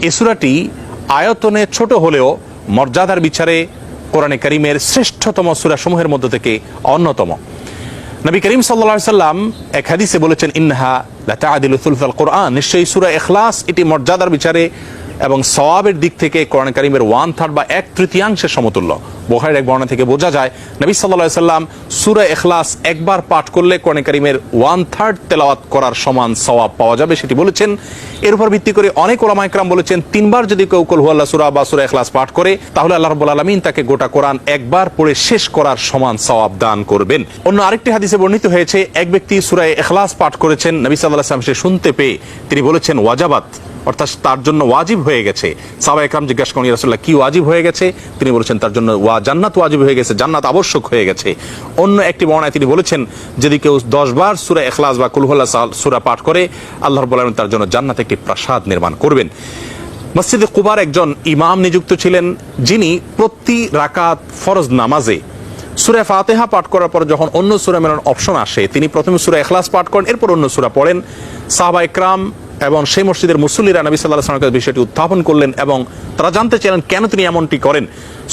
এই সূরাটি আয়তনে ছোট হলেও মর্যাদার বিচারে কোরআনে কারীমের শ্রেষ্ঠতম সূরাসমূহের মধ্য থেকে অন্যতম। নবী করিম সাল্লাল্লাহু আলাইহি সাল্লাম এক হাদিসে বলেছেন, ইন্নাহা লাতাআদিলু সুলসাল কোরআন, নিশ্চয়ই সূরা ইখলাস এটি মর্যাদার বিচারে এবং সওয়াবের দিক থেকে কোরআন কারীমের 1/3 বা 1/3 সমতুল্য। বুখারীর এক বর্ণনা থেকে বোঝা যায় নবী সাল্লাল্লাহু আলাইহি সাল্লাম সূরা ইখলাস একবার পাঠ করলে কোরআন কারীমের 1/3 তেলাওয়াত করার সমান সওয়াব পাওয়া যাবে, সেটি বলেছেন। এর উপর ভিত্তি করে অনেক উলামা ইকরাম বলেছেন, 3 বার যদি কেউ কুল হুয়াল্লাহ সূরা বা সূরা ইখলাস পাঠ করে তাহলে আল্লাহ রাব্বুল আলামিন তাকে গোটা কোরআন একবার পড়ে শেষ করার সমান সওয়াব দান করবেন। অন্য আরেকটি হাদিসে বর্ণিত হয়েছে, এক ব্যক্তি সূরা ইখলাস পাঠ করেছেন, নবী সাল্লাল্লাহু আলাইহি ওয়াসাল্লাম সে শুনতে পেয়ে তিনি বলেছেন ওয়াজাবাত, অর্থাৎ তার জন্য ওয়াজিব হয়ে গেছে। সাহাবা ইকরাম জিজ্ঞাসা করেন, ইয়া রাসূলুল্লাহ কি ওয়াজিব হয়ে গেছে? তিনি বলেছেন তার জন্য জান্নাত ওয়াজিব হয়ে গেছে, জান্নাত আবশ্যক হয়ে গেছে। অন্য একটি বর্ণনায় তিনি বলেছেন, যদি কেউ 10 বার সূরা ইখলাস বা কুল হুয়াল্লাহ সূরা পাঠ করে আল্লাহ রাব্বুল আলামিন তার জন্য জান্নাতে একটি প্রাসাদ নির্মাণ করবেন। মসজিদে কুবার একজন ইমাম নিযুক্ত ছিলেন, যিনি প্রতি রাকাত ফরজ নামাজে সূরা ফাতিহা পাঠ করার পর যখন অন্য সূরা মেলানোর অপশন আসে তিনি প্রথমে সূরা ইখলাস পাঠ করেন, এরপর অন্য সূরা পড়েন। সাহাবা ইকরাম এবং সেই মসজিদের মুসল্লিরা নবী সাল্লাল্লাহু আলাইহি ওয়াসাল্লামের বিষয়টি উত্থাপন করলেন এবং তারা জানতে চাইলেন কেন তিনি এমনটি করেন।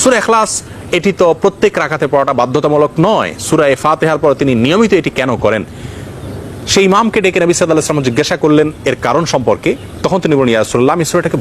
সূরা ইখলাস এটি তো প্রত্যেক রাকাতে পড়াটা বাধ্যতামূলক নয়, সূরা ফাতিহার পর তিনি নিয়মিত এটি কেন করেন? সেই ইমামকে ডেকে নবী সাল্লাল্লাহু আলাইহি ওয়াসাল্লাম জিজ্ঞাসা করলেন এর কারণ সম্পর্কে। তখন তিনি বলেন, ইয়া রাসূলুল্লাহ, আমি সূরাটাকে